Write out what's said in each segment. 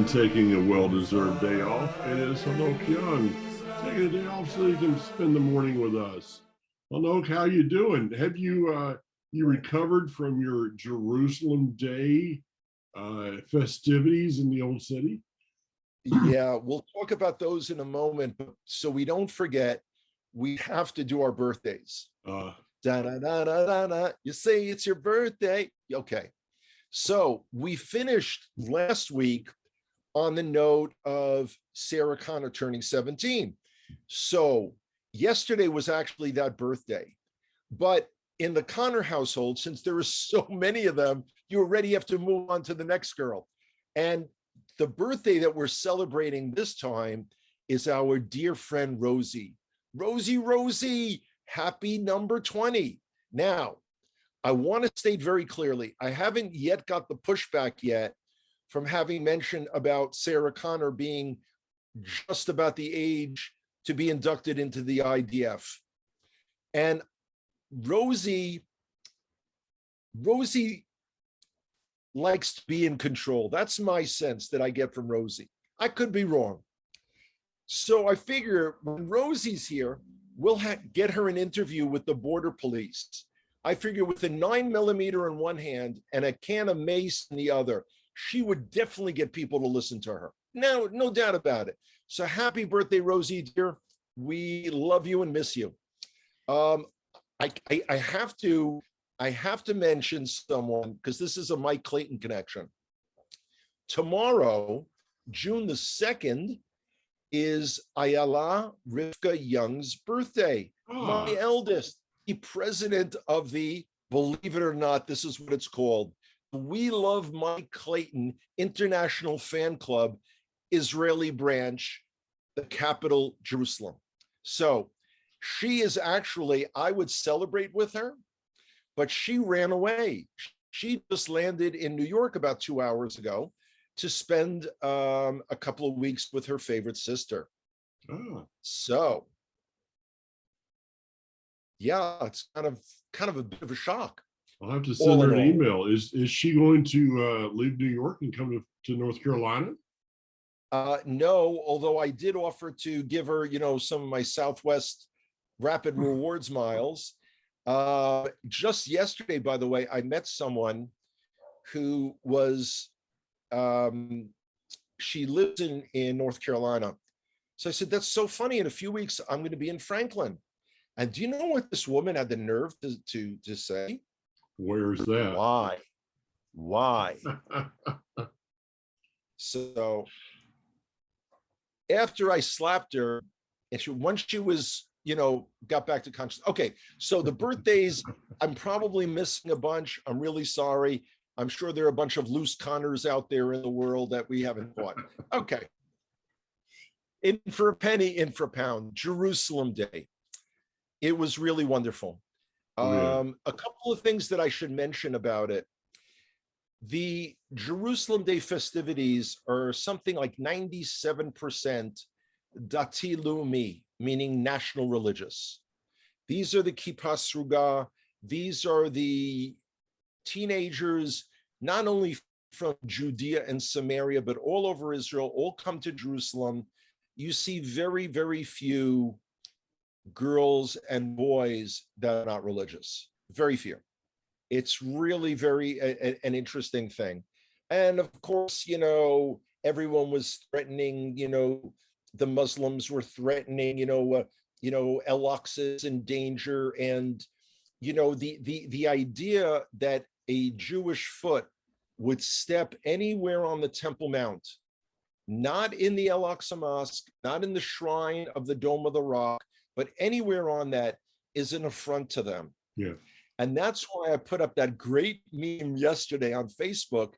and taking a well-deserved day off. It is Hanok Young taking a day off so you can spend the morning with us. Hanok, how you doing? Have you recovered from your Jerusalem Day festivities in the old city? Yeah, we'll talk about those in a moment. But so we don't forget, we have to do our birthdays. Da, da, da, da, da, da. You say it's your birthday. Okay. So we finished last week on the note of Sarah Connor turning 17. So yesterday was actually that birthday. But in the Connor household, since there are so many of them, you already have to move on to the next girl. And the birthday that we're celebrating this time is our dear friend Rosie. Rosie, happy number 20. Now, I want to state very clearly, I haven't yet got the pushback yet from having mentioned about Sarah Connor being just about the age to be inducted into the IDF. And Rosie likes to be in control. That's my sense that I get from Rosie. I could be wrong. So I figure when Rosie's here, we'll get her an interview with the border police. I figure with a 9mm in one hand and a can of mace in the other, she would definitely get people to listen to her. No doubt about it. So happy birthday, Rosie, dear. We love you and miss you. I have to mention someone because this is a Mike Clayton connection. Tomorrow, June the 2nd, is Ayala Rivka Young's birthday. My eldest, the president of the, believe it or not, this is what it's called, We Love Mike Clayton International Fan Club, Israeli branch, the capital, Jerusalem. So she is actually, I would celebrate with her, but she ran away. She just landed in New York about 2 hours ago to spend a couple of weeks with her favorite sister. So, yeah, it's kind of a bit of a shock. I'll have to send her an email. Is she going to leave New York and come to North Carolina? No, although I did offer to give her, some of my Southwest Rapid Rewards miles. Just yesterday, by the way, I met someone who was, she lives in North Carolina. So I said, that's so funny. In a few weeks, I'm going to be in Franklin. And do you know what this woman had the nerve to say? Where's that? Why? So after I slapped her, and once she was, got back to consciousness. Okay, so the birthdays, I'm probably missing a bunch. I'm really sorry. I'm sure there are a bunch of loose Connors out there in the world that we haven't caught. Okay. In for a penny, in for a pound, Jerusalem Day. It was really wonderful. A couple of things that I should mention about it. The Jerusalem Day festivities are something like 97% Dati Leumi, meaning national religious. These are the Kippah Sruga. These are the teenagers, not only from Judea and Samaria, but all over Israel, all come to Jerusalem. You see very, very few girls and boys that are not religious. Very few. It's really an interesting thing. And of course, everyone was threatening, the Muslims were threatening, El-Aqsa is in danger. And, the idea that a Jewish foot would step anywhere on the Temple Mount, not in the El-Aqsa Mosque, not in the shrine of the Dome of the Rock, but anywhere on that is an affront to them. Yeah. And that's why I put up that great meme yesterday on Facebook.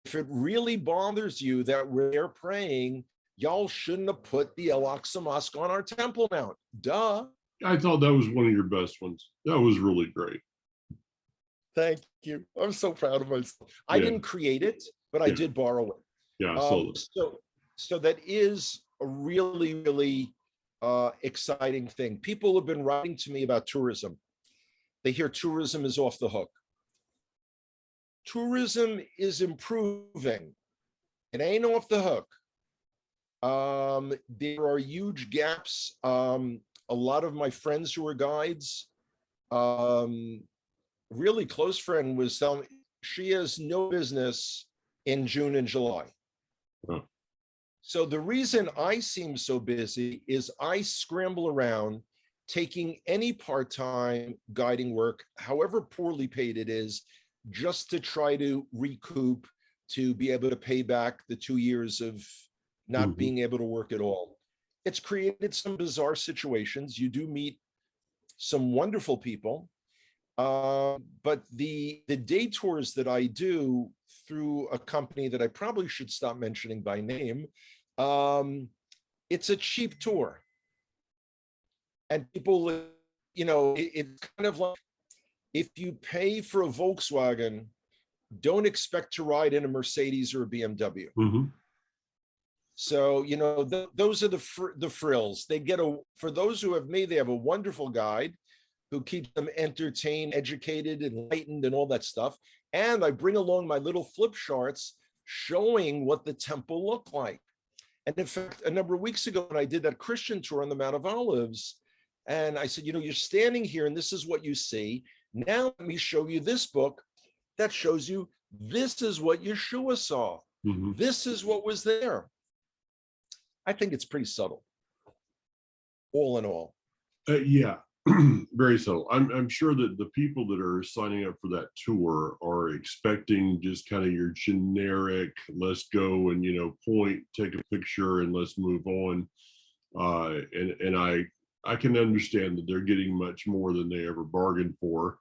If it really bothers you that we're praying, y'all shouldn't have put the El-Aqsa Mosque on our Temple Mount. Duh. I thought that was one of your best ones. That was really great. Thank you. I'm so proud of myself. I didn't create it, but I did borrow it. Yeah, I saw that. So that is a really, really exciting thing. People have been writing to me about tourism. They hear tourism is off the hook. Tourism is improving. It ain't off the hook. There are huge gaps. A lot of my friends who are guides, really close friend was telling me she has no business in June and July. Huh. So the reason I seem so busy is I scramble around taking any part-time guiding work, however poorly paid it is, just to try to recoup, to be able to pay back the 2 years of not being able to work at all. It's created some bizarre situations. You do meet some wonderful people, but the day tours that I do through a company that I probably should stop mentioning by name, it's a cheap tour, and people, it's kind of like if you pay for a Volkswagen, don't expect to ride in a Mercedes or a BMW. Mm-hmm. So, those are the frills. They get for those who have me, they have a wonderful guide who keeps them entertained, educated, enlightened, and all that stuff. And I bring along my little flip charts showing what the temple looked like. And in fact, a number of weeks ago, when I did that Christian tour on the Mount of Olives, and I said, you're standing here and this is what you see. Now let me show you this book that shows you this is what Yeshua saw. Mm-hmm. This is what was there. I think it's pretty subtle, all in all. Yeah, very subtle. I'm sure that the people that are signing up for that tour are expecting just kind of your generic, let's go and point, take a picture, and let's move on. And I can understand that they're getting much more than they ever bargained for,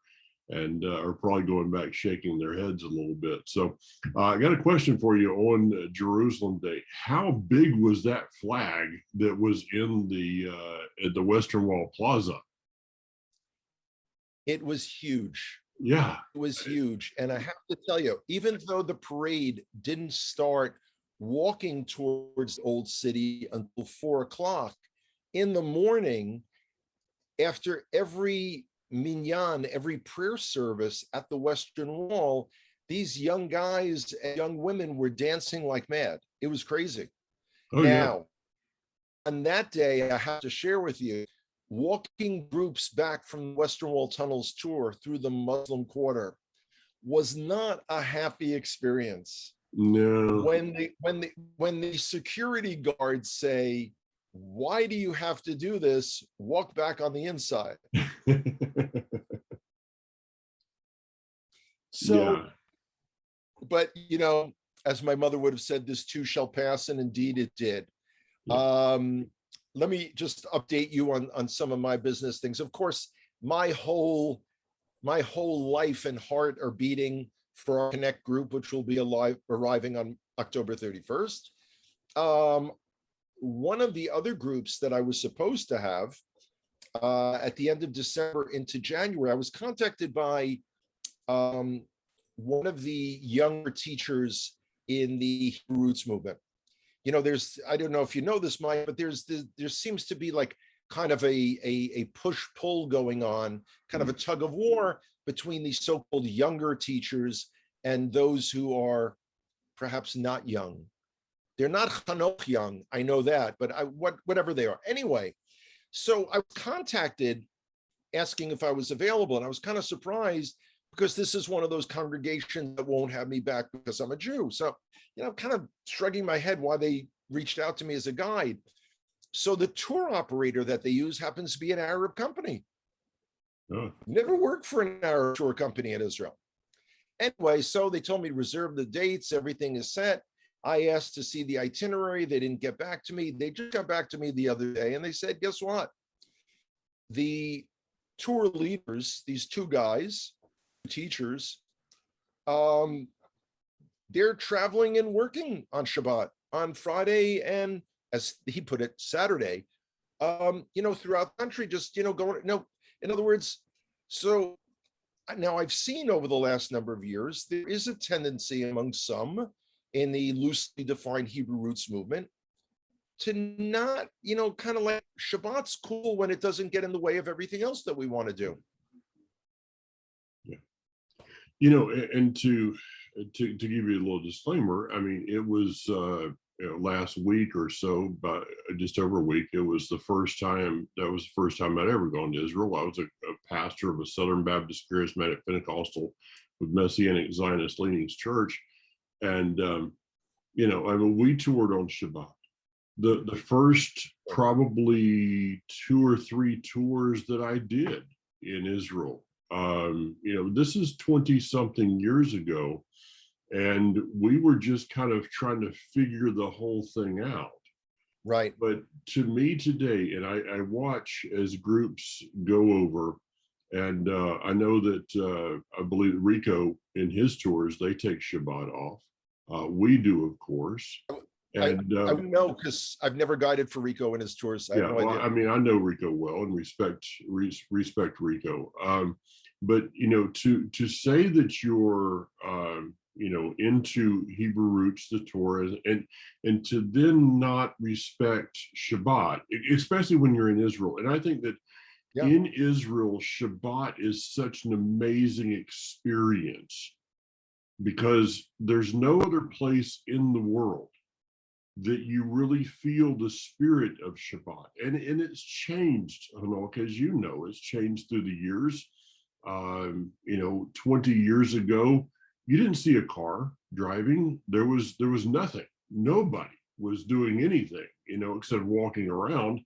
and are probably going back shaking their heads a little bit. So I got a question for you on Jerusalem Day. How big was that flag that was in at the Western Wall Plaza? It was huge. Yeah. It was huge. And I have to tell you, even though the parade didn't start walking towards Old City until 4 o'clock in the morning, after every minyan, every prayer service at the Western Wall, these young guys and young women were dancing like mad. It was crazy. Oh, now, on that day, I have to share with you, walking groups back from the Western Wall Tunnels tour through the Muslim Quarter was not a happy experience. No. When the security guards say, why do you have to do this? Walk back on the inside. So, yeah. But as my mother would have said, this too shall pass, and indeed it did. Yeah. Let me just update you on some of my business things. Of course, my whole life and heart are beating for our Connect group, which will be arriving on October 31st. One of the other groups that I was supposed to have at the end of December into January, I was contacted by one of the younger teachers in the Hebrew Roots movement. I don't know if you know this, Mike, but there seems to be like kind of a push-pull going on, kind of a tug of war between these so-called younger teachers and those who are perhaps not young. They're not Hanoch young, I know that, but whatever they are. Anyway, so I was contacted asking if I was available, and I was kind of surprised because this is one of those congregations that won't have me back because I'm a Jew. So, kind of shrugging my head why they reached out to me as a guide. So the tour operator that they use happens to be an Arab company. Oh. Never worked for an Arab tour company in Israel. Anyway, so they told me to reserve the dates. Everything is set. I asked to see the itinerary. They didn't get back to me. They just got back to me the other day and they said, guess what? The tour leaders, these two guys, teachers, they're traveling and working on Shabbat, on Friday, and as he put it, Saturday, throughout the country, just, going, in other words, so now I've seen over the last number of years, there is a tendency among some in the loosely defined Hebrew Roots movement to not, kind of like Shabbat's cool when it doesn't get in the way of everything else that we want to do. Yeah. And to to give you a little disclaimer, I mean, it was last week or so, but just over a week, it was the first time, that was the first time I'd ever gone to Israel. I was a pastor of a Southern Baptist Charismatic Pentecostal with Messianic Zionist leanings church. And, I mean, we toured on Shabbat. The first probably 2 or 3 tours that I did in Israel, this is 20 something years ago, and we were just kind of trying to figure the whole thing out. Right. But to me today, and I watch as groups go over, and I know that I believe Rico in his tours, they take Shabbat off. We do, of course. And I don't know, because I've never guided for Rico in his tours. I have no idea. I mean, I know Rico well and respect Rico. But to say that you're into Hebrew roots, the Torah, and to then not respect Shabbat, especially when you're in Israel. And I think that in Israel, Shabbat is such an amazing experience because there's no other place in the world that you really feel the spirit of Shabbat. And it's changed, as you know, it's changed through the years. 20 years ago, you didn't see a car driving. There was nothing. Nobody was doing anything, except walking around.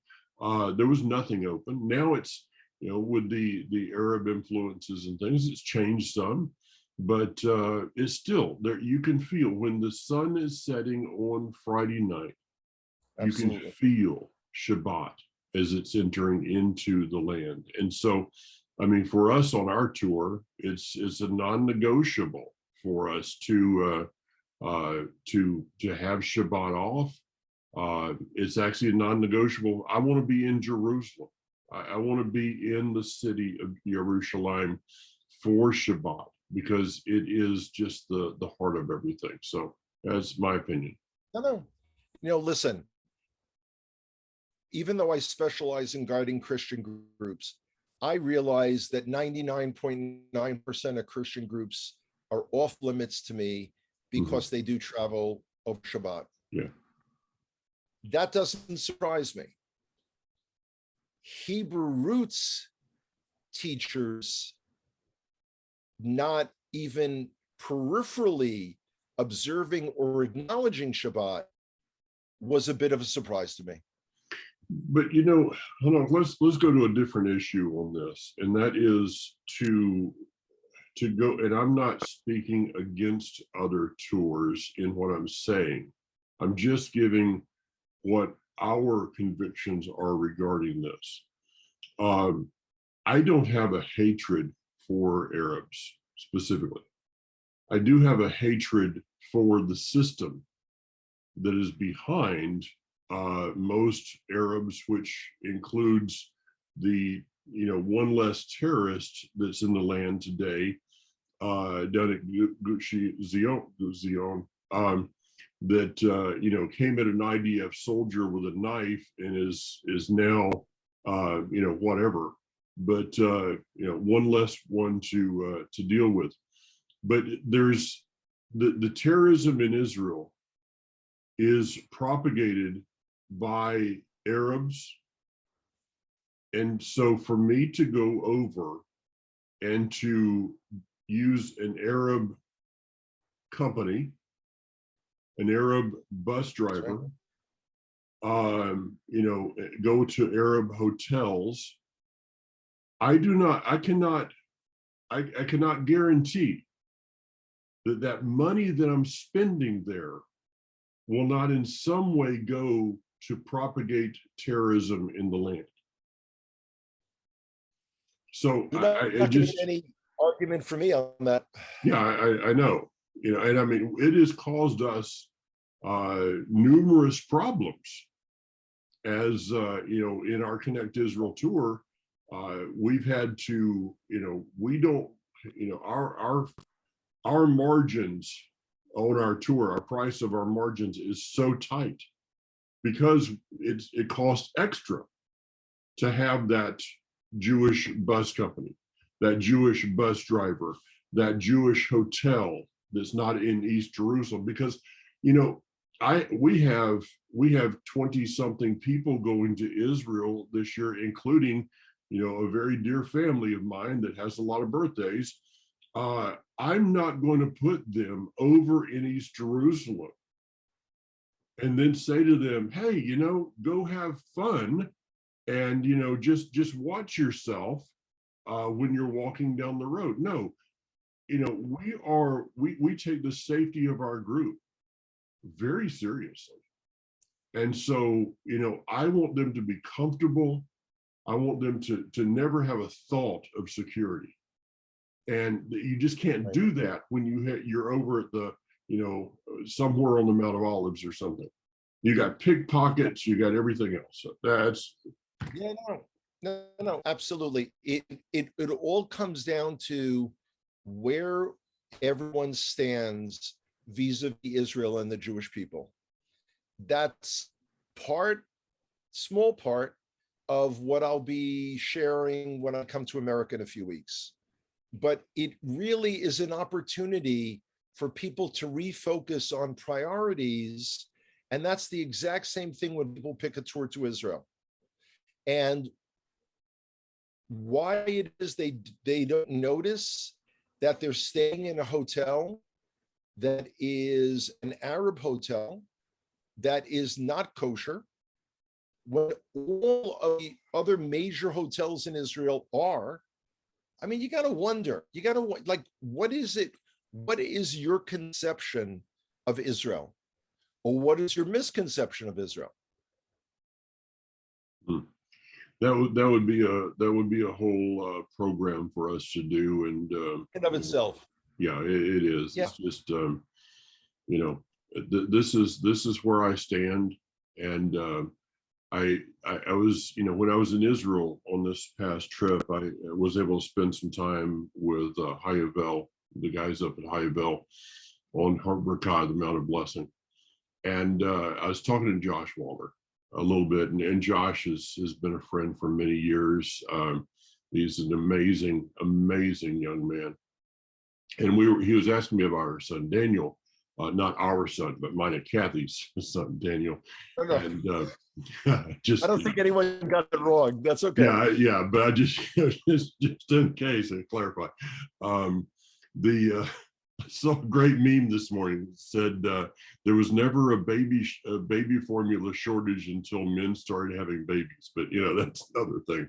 There was nothing open. Now it's, with the Arab influences and things, it's changed some. But it's still there. You can feel when the sun is setting on Friday night. Absolutely. You can feel Shabbat as it's entering into the land. And so, I mean, for us on our tour, it's a non-negotiable for us to have Shabbat off. It's actually a non-negotiable. I want to be in Jerusalem. I want to be in the city of Jerusalem for Shabbat, because it is just the heart of everything. So that's my opinion. No. Listen, even though I specialize in guiding Christian groups, I realize that 99.9% of Christian groups are off limits to me because they do travel over Shabbat. Yeah. That doesn't surprise me. Hebrew roots teachers not even peripherally observing or acknowledging Shabbat was a bit of a surprise to me. But hold on, let's go to a different issue on this, and that is to go, and I'm not speaking against other tours in what I'm saying. I'm just giving what our convictions are regarding this. I don't have a hatred for Arabs specifically. I do have a hatred for the system that is behind most Arabs, which includes the one less terrorist that's in the land today, down at Gucci Zion, that came at an IDF soldier with a knife and is now whatever. But one less one to deal with. But there's the terrorism in Israel is propagated by Arabs, and so for me to go over and to use an Arab company, an Arab bus driver, go to Arab hotels, I cannot guarantee that money that I'm spending there will not in some way go to propagate terrorism in the land. So I just any argument for me on that. Yeah, I know, and I mean, it has caused us numerous problems as in our Connect Israel tour. We've had to, we don't, our margins on our tour, our price of our margins is so tight because it costs extra to have that Jewish bus company, that Jewish bus driver, that Jewish hotel, that's not in East Jerusalem, because you know we have 20 something people going to Israel this year, including a very dear family of mine that has a lot of birthdays. I'm not going to put them over in East Jerusalem and then say to them, hey, go have fun and just watch yourself when you're walking down the road. No, we take the safety of our group very seriously. And so, I want them to be comfortable. I want them to never have a thought of security. And you just can't do that when you're over at the, somewhere on the Mount of Olives or something. You got pickpockets, you got everything else. So that's no, absolutely. It all comes down to where everyone stands vis-a-vis Israel and the Jewish people. That's small part of what I'll be sharing when I come to America in a few weeks. But it really is an opportunity for people to refocus on priorities. And that's the exact same thing when people pick a tour to Israel. And why it is they don't notice that they're staying in a hotel that is an Arab hotel that is not kosher, when all of the other major hotels in Israel are. I mean, you got to wonder, what is it? What is your conception of Israel? Or what is your misconception of Israel? That would be a whole program for us to do. And In of itself. Yeah, it is. Yeah. It's just, this is where I stand. And I was, when I was in Israel on this past trip, I was able to spend some time with Hayavel, the guys up at Hayavel on Har Brakah, the Mount of Blessing. And I was talking to Josh Waller a little bit, and Josh has been a friend for many years. He's an amazing, amazing young man. And he was asking me about our son, Daniel, not our son, but mine and Kathy's son, Daniel. And I don't think anyone got it wrong. That's okay. Yeah, but I just in case I clarify. I saw a great meme this morning that said there was never a baby formula shortage until men started having babies, but that's another thing.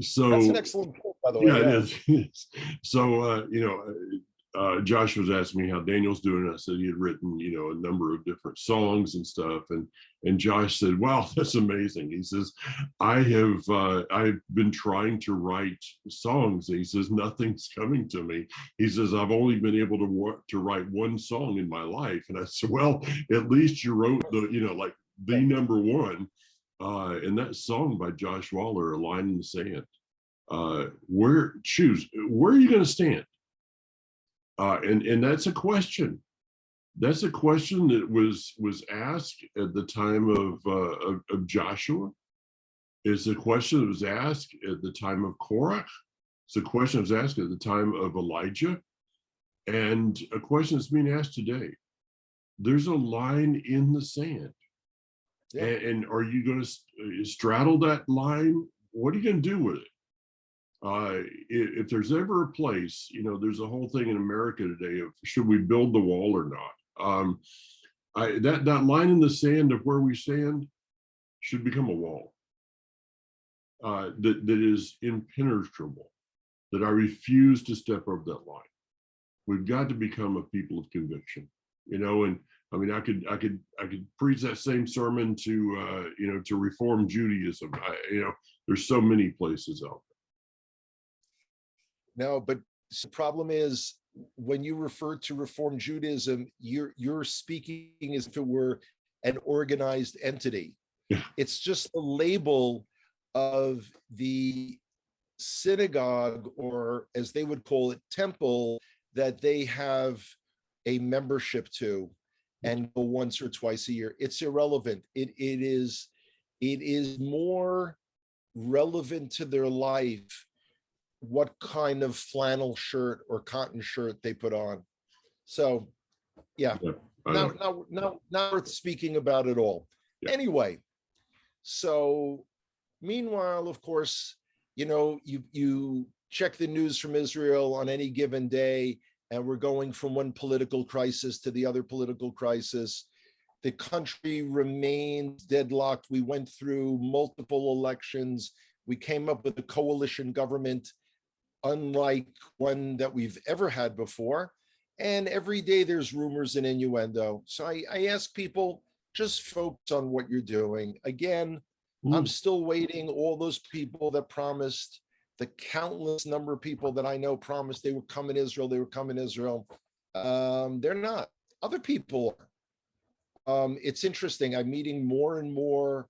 So that's an excellent point, by the way. Yeah, it is. So Josh was asking me how Daniel's doing. I said he had written, a number of different songs and stuff. And Josh said, wow, that's amazing. He says, I've been trying to write songs. He says, nothing's coming to me. He says, I've only been able to write one song in my life. And I said, well, at least you wrote the number one. And that song by Josh Waller, A Line in the Sand. Where are you going to stand? And that's a question. That's a question that was asked at the time of Joshua. It's a question that was asked at the time of Korach. It's a question that was asked at the time of Elijah, and a question that's being asked today. There's a line in the sand, and are you going to straddle that line? What are you going to do with it? If there's ever a place, there's a whole thing in America today of should we build the wall or not? That line in the sand of where we stand should become a wall that is impenetrable, that I refuse to step over that line. We've got to become a people of conviction, and I mean, I could preach that same sermon to Reform Judaism. There's so many places out there. No, but the problem is when you refer to Reform Judaism, you're speaking as if it were an organized entity. Yeah. It's just the label of the synagogue, or as they would call it, temple, that they have a membership to and go once or twice a year. It's irrelevant. It is more relevant to their life what kind of flannel shirt or cotton shirt they put on. So, yeah, Yeah, I know. not worth speaking about at all. Yeah. Anyway, so meanwhile, of course, you check the news from Israel on any given day, and we're going from one political crisis to the other political crisis. The country remains deadlocked. We went through multiple elections. We came up with a coalition government unlike one that we've ever had before. And every day there's rumors and innuendo. So I ask people, just focus on what you're doing. Again, I'm still waiting. All those people that promised, the countless number of people that I know promised they would come in Israel, they would come in Israel. They're not. Other people are. It's interesting. I'm meeting more and more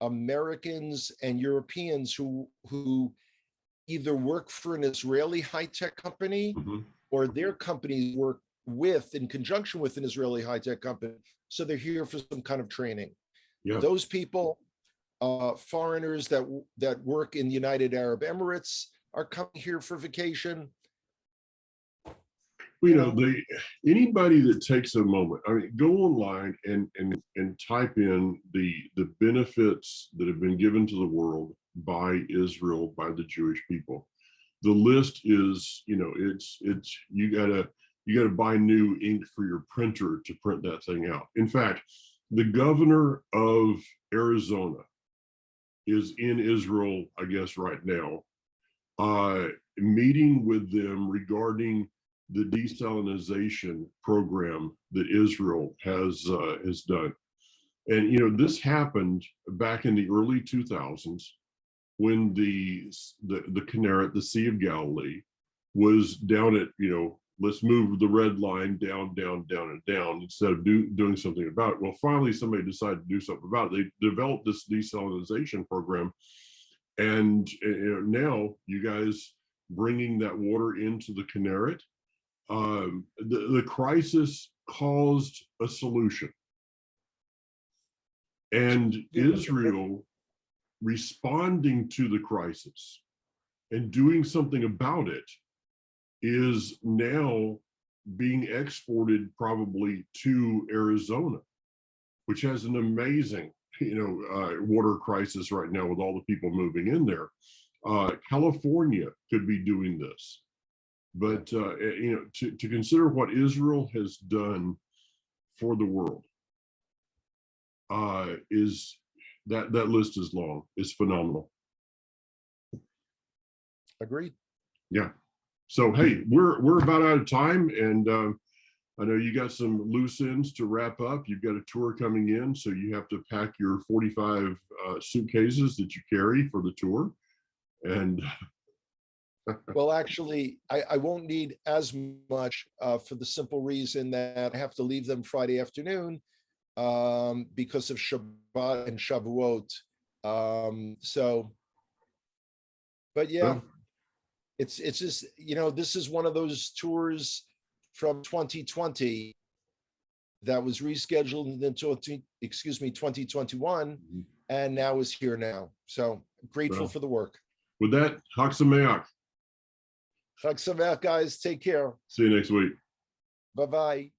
Americans and Europeans who either work for an Israeli high-tech company Mhm. or their companies work with, in conjunction with an Israeli high-tech company. So they're here for some kind of training. Yeah. Those people, foreigners that work in the United Arab Emirates are coming here for vacation. Well, anybody that takes a moment, I mean, go online and type in the benefits that have been given to the world by Israel, by the Jewish people. The list is, it's you gotta buy new ink for your printer to print that thing out. In fact, the governor of Arizona is in Israel, I guess, right now, meeting with them regarding the desalinization program that Israel has done. And this happened back in the early 2000s when the Kinneret, the Sea of Galilee, was down at, let's move the red line down, down, down, and down instead of doing something about it. Well, finally, somebody decided to do something about it. They developed this desalinization program. And now you guys bringing that water into the Kinneret, the crisis caused a solution. And Israel responding to the crisis and doing something about it is now being exported probably to Arizona, which has an amazing, water crisis right now with all the people moving in there. California could be doing this, but to consider what Israel has done for the world is that list is long. It's phenomenal. Agreed. Yeah. So hey, we're about out of time, and I know you got some loose ends to wrap up. You've got a tour coming in, so you have to pack your 45 suitcases that you carry for the tour. And well, actually, I won't need as much for the simple reason that I have to leave them Friday afternoon because of Shabbat and Shavuot. But yeah, well, it's just, this is one of those tours from 2020 that was rescheduled until 2021, and now is here now. So grateful for the work. With that, Chag Sameach. Chag Sameach, guys. Take care. See you next week. Bye-bye.